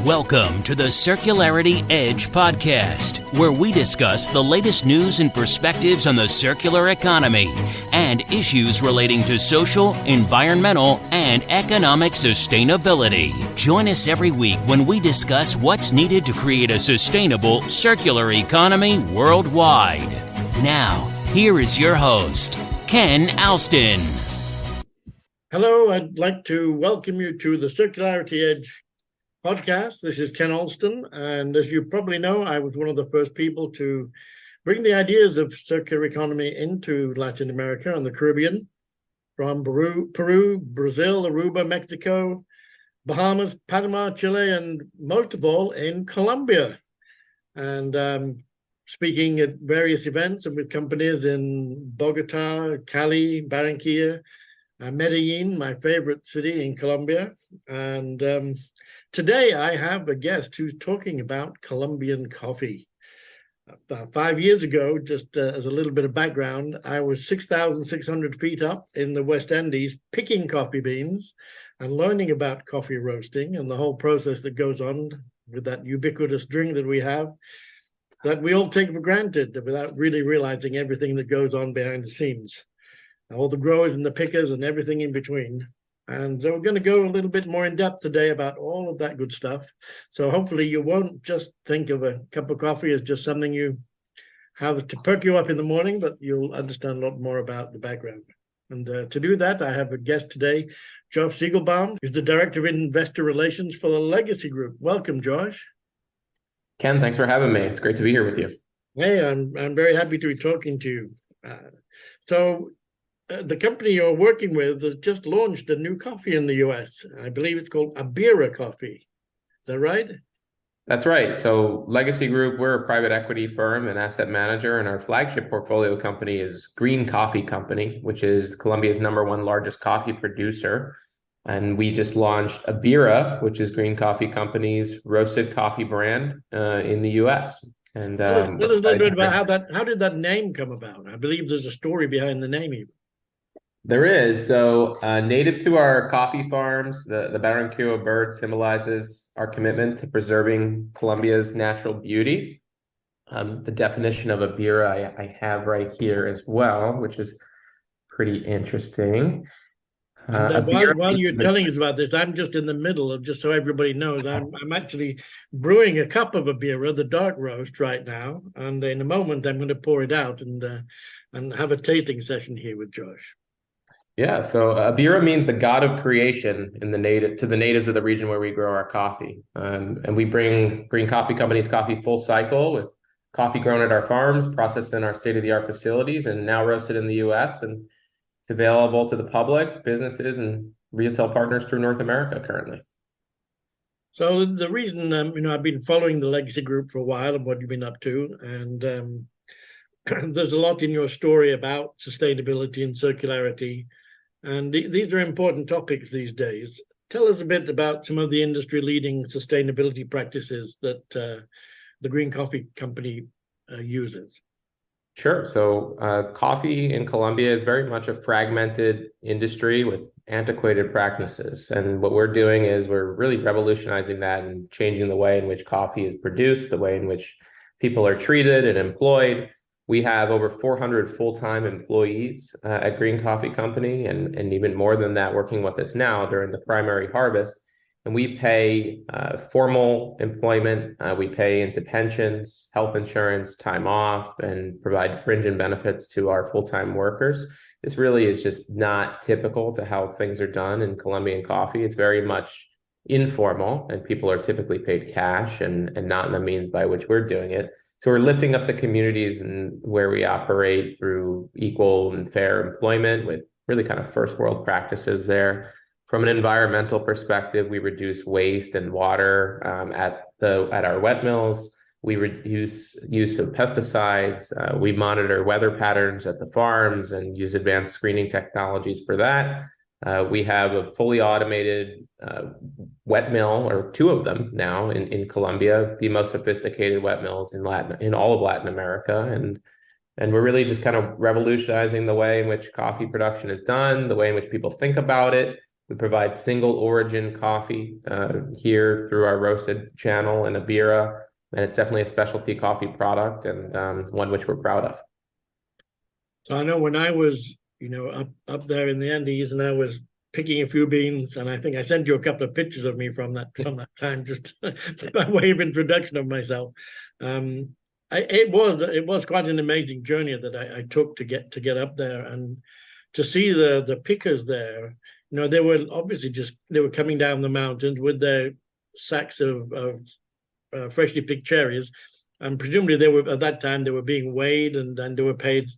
Welcome to the Circularity Edge podcast, where we discuss the latest news and perspectives on the circular economy and issues relating to social, environmental, and economic sustainability. Join us every week when we discuss what's needed to create a sustainable, circular economy worldwide. Now, here is your host, Ken Alston. Hello, I'd like to welcome you to the Circularity Edge podcast. This is Ken Alston, and as you probably know, I was one of the first people to bring the ideas of circular economy into Latin America and the Caribbean, from Peru, Brazil, Aruba, Mexico, Bahamas, Panama, Chile, and most of all in Colombia. And speaking at various events and with companies in Bogota, Cali, Barranquilla, Medellin, my favorite city in Colombia. And today I have a guest who's talking about Colombian coffee. About 5 years ago, just as a little bit of background, I was 6,600 feet up in the West Indies picking coffee beans and learning about coffee roasting and the whole process that goes on with that ubiquitous drink that we have, that we all take for granted without really realizing everything that goes on behind the scenes, all the growers and the pickers and everything in between. And so we're going to go a little bit more in depth today about all of that good stuff. So hopefully you won't just think of a cup of coffee as just something you have to perk you up in the morning, but you'll understand a lot more about the background. And to do that, I have a guest today, Josh Ziegelbaum, who's the Director of Investor Relations for the Legacy Group. Welcome, Josh. Ken, thanks for having me. It's great to be here with you. Hey, I'm very happy to be talking to you. The company you're working with has just launched a new coffee in the US. I believe it's called Abira coffee. Is that right? That's right. So Legacy Group, we're a private equity firm and asset manager, and our flagship portfolio company is Green Coffee Company, which is Colombia's #1 largest coffee producer. And we just launched Abira, which is Green Coffee Company's roasted coffee brand in the US. And tell us a little bit about how did that name come about? I believe there's a story behind the name even. There is. So native to our coffee farms, the Barranquilla bird symbolizes our commitment to preserving Colombia's natural beauty. The definition of Abira I have right here as well, which is pretty interesting. While you're telling us about this, I'm just in the middle of, just so everybody knows, I'm actually brewing a cup of Abira, the dark roast, right now. And in a moment, I'm going to pour it out and have a tasting session here with Josh. Yeah, so Abira means the god of creation in the natives of the region where we grow our coffee. And we bring Green Coffee Company's coffee full cycle with coffee grown at our farms, processed in our state-of-the-art facilities, and now roasted in the US. And it's available to the public, businesses, and retail partners through North America currently. So the reason, I've been following the Legacy Group for a while and what you've been up to, and there's a lot in your story about sustainability and circularity, and these are important topics these days. Tell us a bit about some of the industry-leading sustainability practices that the Green Coffee Company uses. Sure. So coffee in Colombia is very much a fragmented industry with antiquated practices. And what we're doing is we're really revolutionizing that and changing the way in which coffee is produced, the way in which people are treated and employed. We have over 400 full-time employees at Green Coffee Company, and even more than that working with us now during the primary harvest. And we pay formal employment, we pay into pensions, health insurance, time off, and provide fringe and benefits to our full-time workers. This really is just not typical to how things are done in Colombian coffee. It's very much informal, and people are typically paid cash and not in the means by which we're doing it. So we're lifting up the communities and where we operate through equal and fair employment with really kind of first world practices there. From an environmental perspective, we reduce waste and water at our wet mills. We reduce use of pesticides. We monitor weather patterns at the farms and use advanced screening technologies for that. We have a fully automated wet mill, or two of them now in Colombia, the most sophisticated wet mills in all of Latin America. And we're really just kind of revolutionizing the way in which coffee production is done, the way in which people think about it, We provide single origin coffee here through our roasted channel in Abira, and it's definitely a specialty coffee product and one which we're proud of. So I know when I was, up there in the Andes, and I was picking a few beans, and I think I sent you a couple of pictures of me from that time, just by way of introduction of myself. It was quite an amazing journey that I took to get up there and to see the pickers there. They were obviously they were coming down the mountains with their sacks of freshly picked cherries, and presumably they were, at that time, they were being weighed and they were paid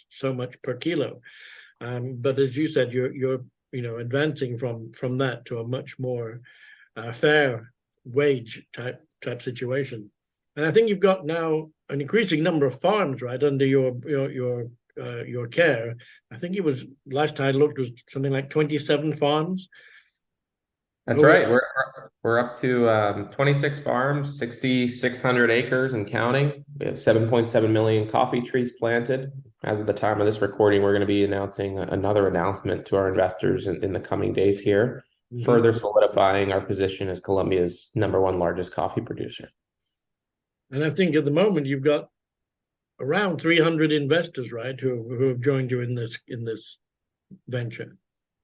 so much per kilo. But as you said, you're advancing from that to a much more fair wage type situation. And I think you've got now an increasing number of farms, right, under your care. I think it was, last I looked, was something like 27 farms. That's right. We're up to 26 farms, 6,600 acres and counting. We have 7.7 million coffee trees planted. As of the time of this recording, we're going to be announcing another announcement to our investors in the coming days here, further solidifying our position as Colombia's #1 largest coffee producer. And I think at the moment you've got around 300 investors, right, who have joined you in this venture.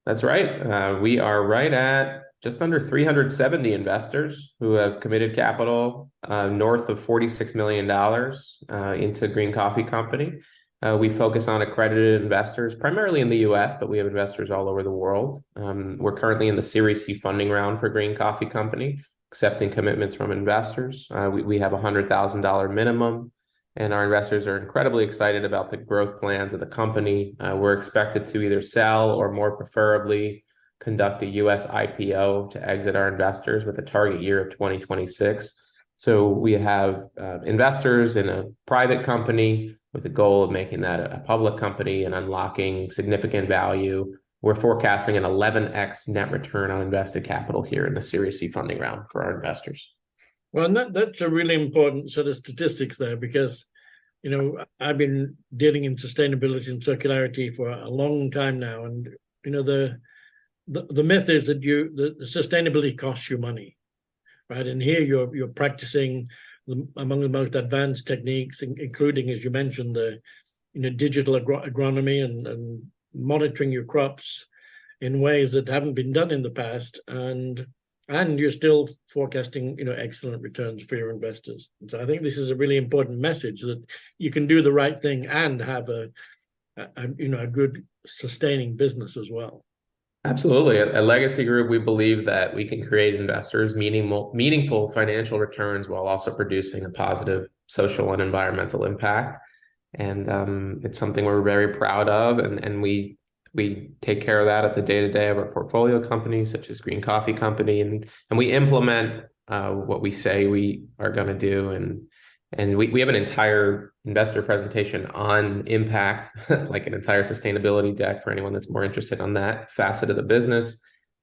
That's right. We are right at just under 370 investors who have committed capital north of $46 million into Green Coffee Company. We focus on accredited investors, primarily in the US, but we have investors all over the world. We're currently in the Series C funding round for Green Coffee Company, accepting commitments from investors. We have a $100,000 minimum, and our investors are incredibly excited about the growth plans of the company. We're expected to either sell or, more preferably, conduct a US IPO to exit our investors with a target year of 2026. So we have investors in a private company with the goal of making that a public company and unlocking significant value. We're forecasting an 11x net return on invested capital here in the Series C funding round for our investors. Well, and that's a really important set of statistics there, because I've been dealing in sustainability and circularity for a long time now, and the myth is that the sustainability costs you money, right? And here you're practicing among the most advanced techniques, including, as you mentioned, the digital agronomy and monitoring your crops in ways that haven't been done in the past, and you're still forecasting excellent returns for your investors. And so I think this is a really important message, that you can do the right thing and have a good sustaining business as well. Absolutely. At Legacy Group, we believe that we can create investors meaningful financial returns while also producing a positive social and environmental impact. And it's something we're very proud of, and we take care of that at the day-to-day of our portfolio companies, such as Green Coffee Company, and we implement what we say we are going to do. And we have an entire investor presentation on impact, like an entire sustainability deck for anyone that's more interested on that facet of the business.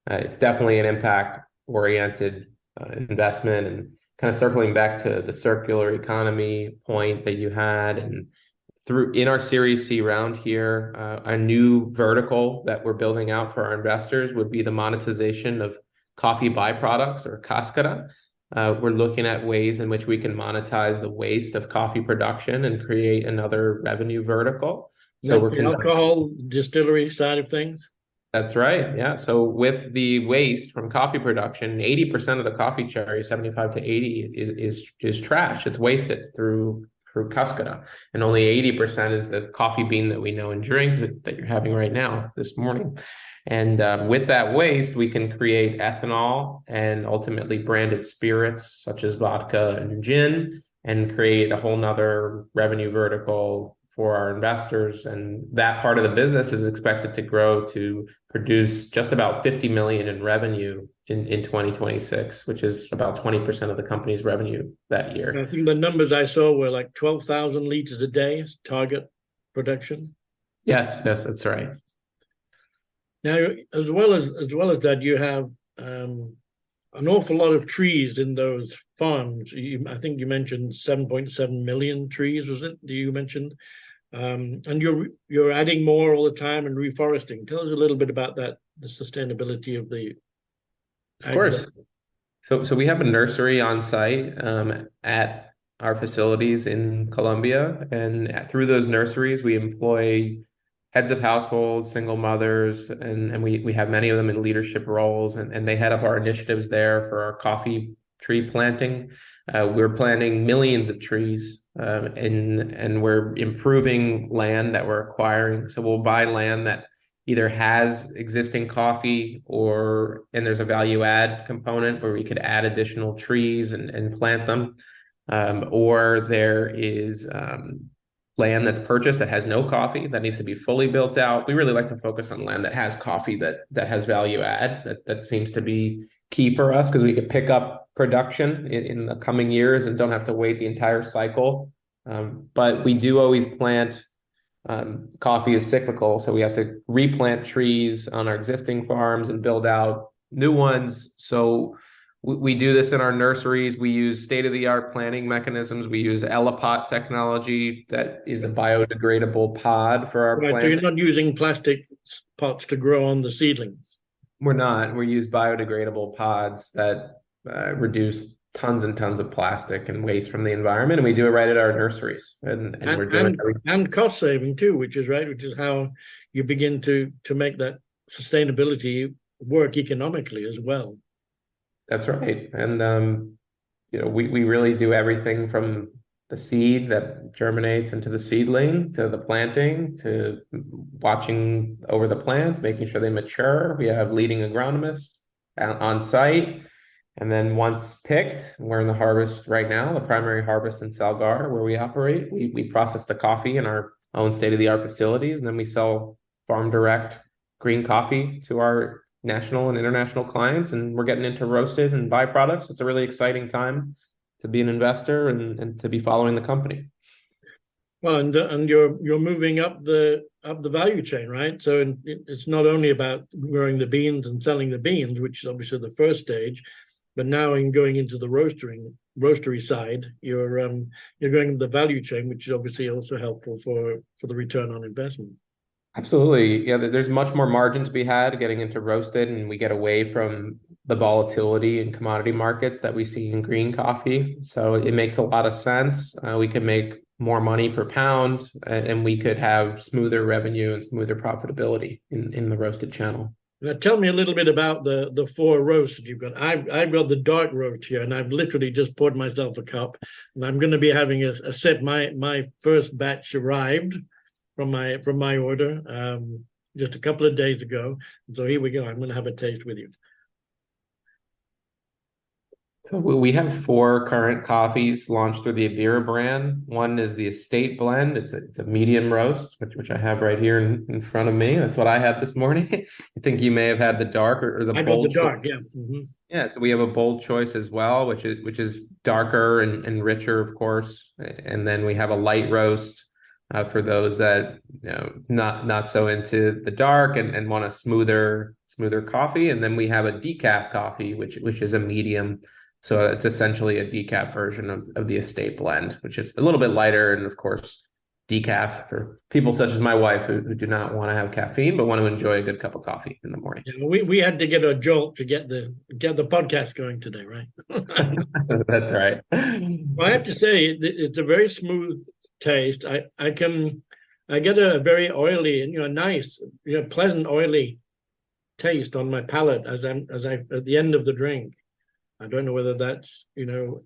It's definitely an impact-oriented investment, and kind of circling back to the circular economy point that you had, and in our Series C round here, a new vertical that we're building out for our investors would be the monetization of coffee byproducts, or cascara. We're looking at ways in which we can monetize the waste of coffee production and create another revenue vertical. So we're the alcohol distillery side of things. That's right. Yeah. So with the waste from coffee production, 80% of the coffee cherry, 75 to 80, is trash. It's wasted through cascara, and only 80% is the coffee bean that we know and drink that you're having right now this morning. And with that waste, we can create ethanol and ultimately branded spirits such as vodka and gin, and create a whole nother revenue vertical for our investors. And that part of the business is expected to grow to produce just about 50 million in revenue in 2026, which is about 20% of the company's revenue that year. I think the numbers I saw were like 12,000 liters a day target production. Yes, that's right. Now, as well as that, you have an awful lot of trees in those farms. I think you mentioned 7.7 million trees, was it? You mentioned, and you're adding more all the time and reforesting. Tell us a little bit about sustainability of the Of course. So we have a nursery on site at our facilities in Colombia, and through those nurseries, we employ heads of households, single mothers, and we have many of them in leadership roles, and they head up our initiatives there for our coffee tree planting. We're planting millions of trees, and we're improving land that we're acquiring. So we'll buy land that either has existing coffee and there's a value add component where we could add additional trees and plant them. Or there is land that's purchased that has no coffee that needs to be fully built out. We really like to focus on land that has coffee that has value add. That seems to be key for us because we could pick up production in the coming years and don't have to wait the entire cycle. But we do always plant. Coffee is cyclical, so we have to replant trees on our existing farms and build out new ones. So we do this in our nurseries. We use state-of-the-art planting mechanisms. We use Elipot technology that is a biodegradable pod for our Right, so you're not using plastic pots to grow on the seedlings. We're not. We use biodegradable pods that reduce tons and tons of plastic and waste from the environment, and we do it right at our nurseries. And we're doing and cost saving too, which is how you begin to make that sustainability work economically as well. That's right. And we really do everything from the seed that germinates into the seedling to the planting to watching over the plants, making sure they mature. We have leading agronomists on site. And then once picked, we're in the harvest right now, the primary harvest in Salgar, where we operate. We process the coffee in our own state-of-the-art facilities, and then we sell farm direct green coffee to our national and international clients. And we're getting into roasted and byproducts. It's a really exciting time to be an investor and to be following the company. Well, and you're moving up the value chain, right? So it's not only about growing the beans and selling the beans, which is obviously the first stage. But now in going into the roastery side, you're going the value chain, which is obviously also helpful for the return on investment. Absolutely. Yeah, there's much more margin to be had getting into roasted, and we get away from the volatility in commodity markets that we see in green coffee. So it makes a lot of sense. We could make more money per pound, and we could have smoother revenue and smoother profitability in the roasted channel. Now, tell me a little bit about the 4 roasts that you've got. I've got the dark roast here, and I've literally just poured myself a cup, and I'm going to be having a sip. My first batch arrived from my order just a couple of days ago. So here we go. I'm going to have a taste with you. So we have 4 current coffees launched through the Abira brand. One is the Estate Blend. It's a medium roast, which I have right here in front of me. That's what I had this morning. I think you may have had the dark or the bold. I got the dark, yeah. Mm-hmm. Yeah, so we have a bold choice as well, which is darker and richer, of course. And then we have a light roast for those that not so into the dark and want a smoother coffee. And then we have a decaf coffee, which is a medium. So it's essentially a decaf version of the Estate Blend, which is a little bit lighter, and of course decaf for people such as my wife who do not want to have caffeine but want to enjoy a good cup of coffee in the morning. Yeah, we had to get a jolt to get the podcast going today, right? That's right. Well, I have to say it's a very smooth taste. I get a very oily and nice, pleasant oily taste on my palate as I at the end of the drink. I don't know whether that's in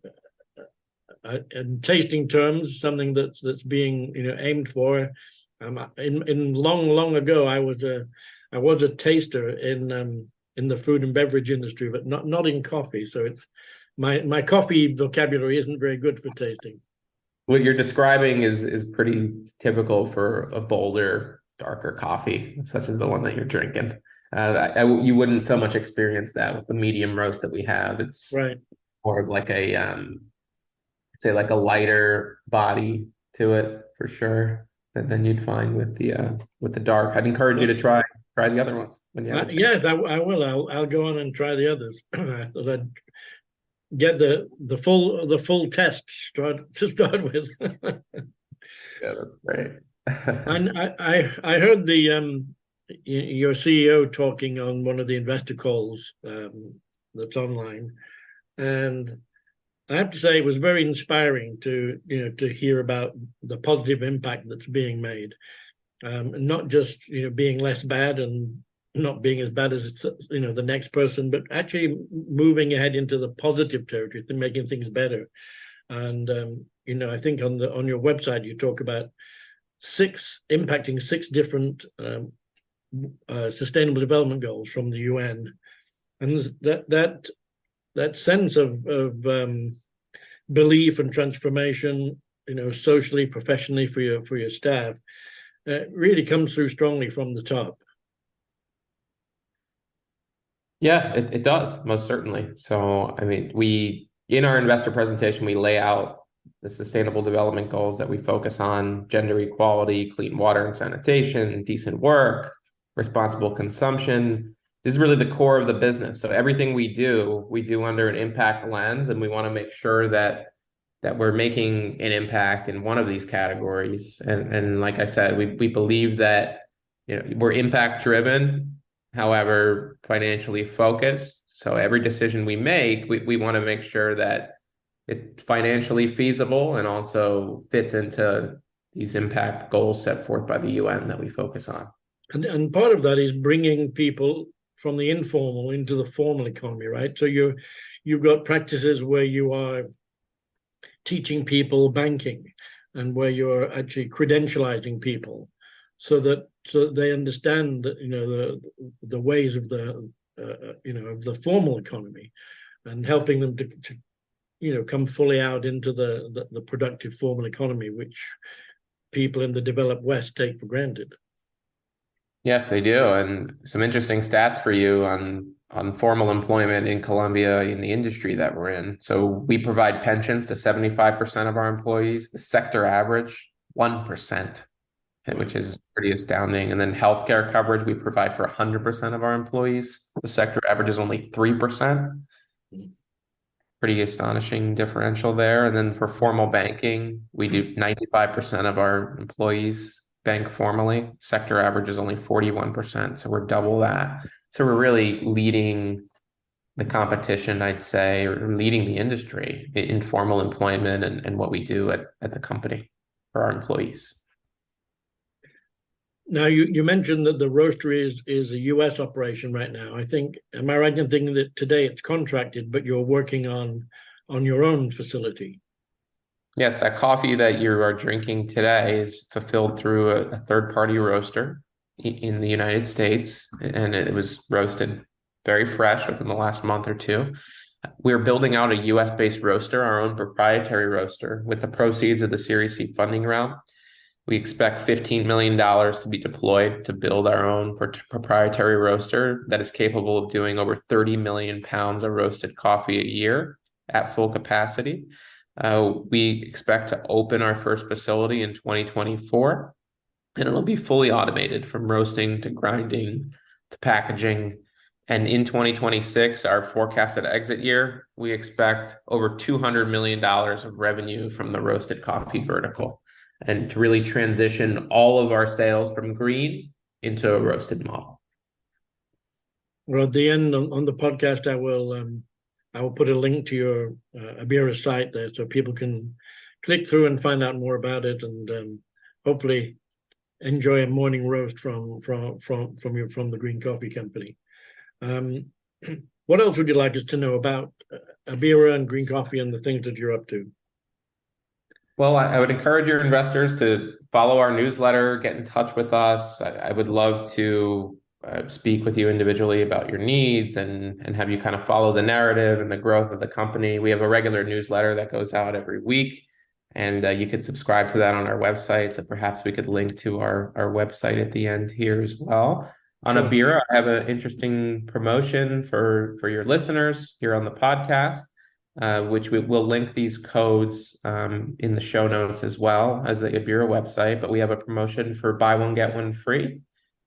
tasting terms something that's being aimed for. In long ago, I was a taster in the food and beverage industry, but not in coffee. So it's my coffee vocabulary isn't very good for tasting. What you're describing is pretty typical for a bolder, darker coffee, such as the one that you're drinking. You wouldn't so much experience that with the medium roast that we have. It's right. More of like say like a lighter body to it for sure than you'd find with the dark. I'd encourage you to try the other ones when you have yes, I will. I'll go on and try the others. I thought I'd get the full test to start with. Yeah, that's right. And I heard your CEO talking on one of the investor calls that's online, and I have to say it was very inspiring to hear about the positive impact that's being made, not just being less bad and not being as bad as the next person, but actually moving ahead into the positive territory and making things better. And I think on your website you talk about impacting six different sustainable development goals from the UN, and that sense of belief and transformation, socially, professionally for your staff, really comes through strongly from the top. Yeah, it does, most certainly. So, I mean, in our investor presentation, we lay out the sustainable development goals that we focus on: gender equality, clean water and sanitation, decent work, responsible consumption. This is really the core of the business. So everything we do under an impact lens, and we want to make sure that we're making an impact in one of these categories. And like I said, we believe that we're impact driven, however, financially focused. So every decision we make, we want to make sure that it's financially feasible and also fits into these impact goals set forth by the UN that we focus on. And part of that is bringing people from the informal into the formal economy, right? So you've got practices where you are teaching people banking, and where you're actually credentializing people so that they understand the ways of the of the formal economy, and helping them to come fully out into the productive formal economy, which people in the developed West take for granted. Yes, they do. And some interesting stats for you on formal employment in Colombia in the industry that we're in. So we provide pensions to 75% of our employees. The sector average, 1%, which is pretty astounding. And then healthcare coverage, we provide for 100% of our employees. The sector average is only 3%. Pretty astonishing differential there. And then for formal banking, we do 95% of our employees bank formally. Sector average is only 41%. So we're double that. So we're really leading the competition, I'd say, or leading the industry in formal employment and what we do at the company for our employees. Now, you mentioned that the roastery is a US operation right now. I think, am I right in thinking that today it's contracted, but you're working on your own facility? Yes, that coffee that you are drinking today is fulfilled through a third-party roaster in the United States, and it was roasted very fresh within the last month or two. We're building out a US-based roaster, our own proprietary roaster, with the proceeds of the Series C funding round. We expect $15 million to be deployed to build our own proprietary roaster that is capable of doing over 30 million pounds of roasted coffee a year at full capacity. We expect to open our first facility in 2024, and it'll be fully automated from roasting to grinding to packaging. And in 2026, our forecasted exit year, we expect over $200 million of revenue from the roasted coffee vertical, and to really transition all of our sales from green into a roasted model. Well, at the end on the podcast, I will put a link to your Abira site there, so people can click through and find out more about it, and hopefully enjoy a morning roast from the Green Coffee Company. What else would you like us to know about Abira and Green Coffee and the things that you're up to? Well, I would encourage your investors to follow our newsletter, get in touch with us. I would love to speak with you individually about your needs and have you kind of follow the narrative and the growth of the company. We have a regular newsletter that goes out every week, and you could subscribe to that on our website. So perhaps we could link to our website at the end here as well. On Abira, I have an interesting promotion for your listeners here on the podcast, which we will link these codes in the show notes as well as the Abira website. But we have a promotion for buy one, get one free,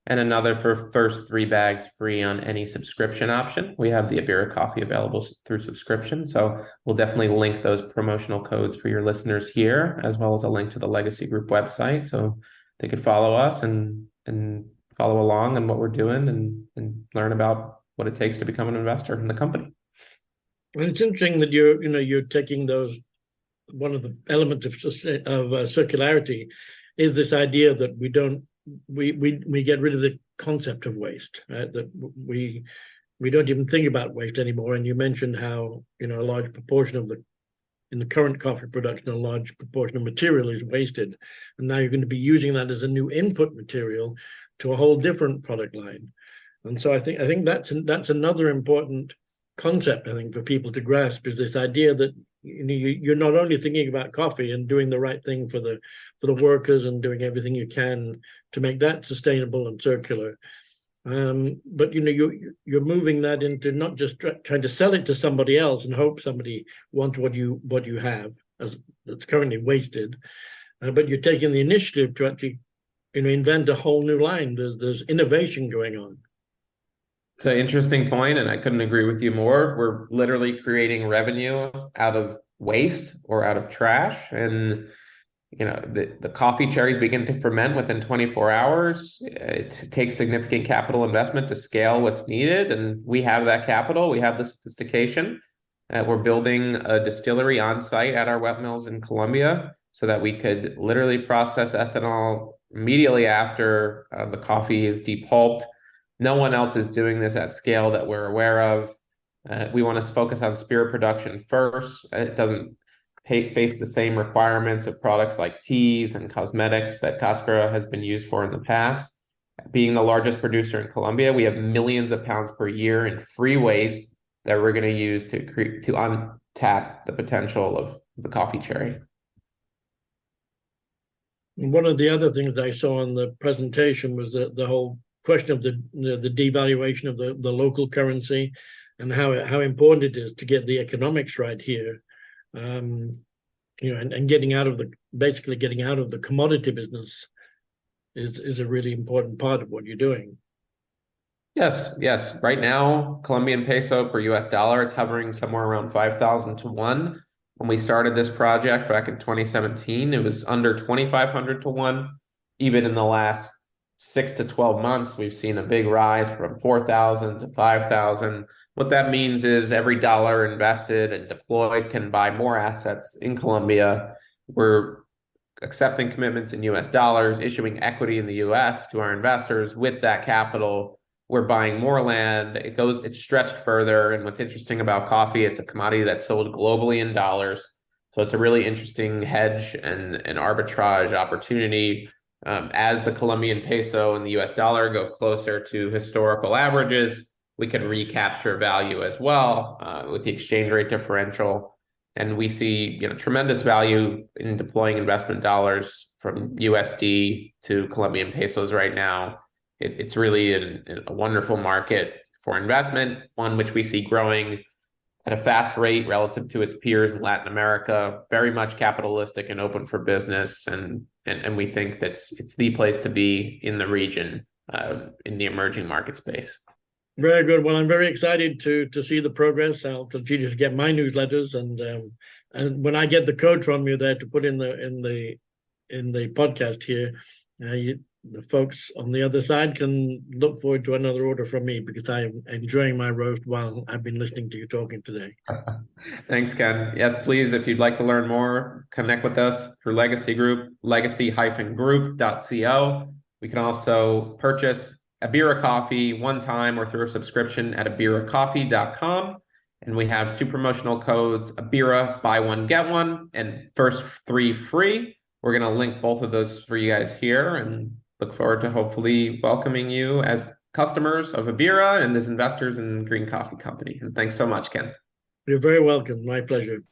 and another for first 3 bags free on any subscription option. We have the Abira coffee available through subscription. So we'll definitely link those promotional codes for your listeners here, as well as a link to the Legacy Group website, so they could follow us and follow along on what we're doing and learn about what it takes to become an investor in the company. And it's interesting that you're taking those. One of the elements of circularity is this idea that we get rid of the concept of waste, right? That we don't even think about waste anymore. And you mentioned how a large proportion in the current coffee production, a large proportion of material is wasted, and now you're going to be using that as a new input material to a whole different product line. And so I think that's another important concept, I think, for people to grasp, is this idea that you're not only thinking about coffee and doing the right thing for the workers and doing everything you can to make that sustainable and circular, but you're moving that into not just trying to sell it to somebody else and hope somebody wants what you have that's currently wasted, but you're taking the initiative to actually invent a whole new line. There's innovation going on. It's an interesting point, and I couldn't agree with you more. We're literally creating revenue out of waste or out of trash. And the coffee cherries begin to ferment within 24 hours. It takes significant capital investment to scale what's needed, and we have that capital. We have the sophistication. We're building a distillery on site at our wet mills in Colombia so that we could literally process ethanol immediately after the coffee is depulped. No one else is doing this at scale that we're aware of. We want to focus on spirit production first. It doesn't face the same requirements of products like teas and cosmetics that Caspera has been used for in the past. Being the largest producer in Colombia, we have millions of pounds per year in free waste that we're going to use to untap the potential of the coffee cherry. One of the other things I saw in the presentation was the whole question of the devaluation of the local currency, and how important it is to get the economics right here, and getting out of the commodity business is a really important part of what you're doing. Yes. Right now, Colombian peso per US dollar, it's hovering somewhere around 5,000 to 1. When we started this project back in 2017, it was under 2,500 to 1. Even in the last 6 to 12 months, we've seen a big rise from 4,000 to 5,000. What that means is every dollar invested and deployed can buy more assets in Colombia. We're accepting commitments in US dollars, issuing equity in the US to our investors. With that capital, we're buying more land. It's stretched further. And what's interesting about coffee, it's a commodity that's sold globally in dollars. So it's a really interesting hedge and an arbitrage opportunity. As the Colombian peso and the US dollar go closer to historical averages, we can recapture value as well with the exchange rate differential. And we see tremendous value in deploying investment dollars from USD to Colombian pesos right now. It's really a wonderful market for investment, one which we see growing at a fast rate relative to its peers in Latin America, very much capitalistic and open for business. And we think it's the place to be in the region, in the emerging market space. Very good. Well, I'm very excited to see the progress. I'll continue to get my newsletters, and when I get the code from you there to put in the podcast here, the folks on the other side can look forward to another order from me, because I'm enjoying my roast while I've been listening to you talking today. Thanks, Ken. Yes, please, if you'd like to learn more, connect with us through Legacy Group, legacy-group.co. We can also purchase Abira coffee one time or through a subscription at abiracoffee.com. And we have 2 promotional codes: Abira, buy one, get one, and first 3 free. We're going to link both of those for you guys here, and look forward to hopefully welcoming you as customers of Abira and as investors in Green Coffee Company. And thanks so much, Ken. You're very welcome. My pleasure.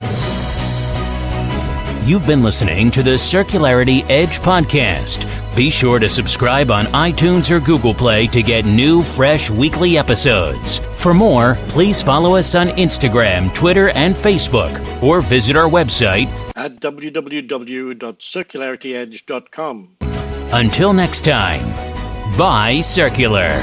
You've been listening to the Circularity Edge podcast. Be sure to subscribe on iTunes or Google Play to get new, fresh weekly episodes. For more, please follow us on Instagram, Twitter, and Facebook, or visit our website at www.circularityedge.com. Until next time, buy circular.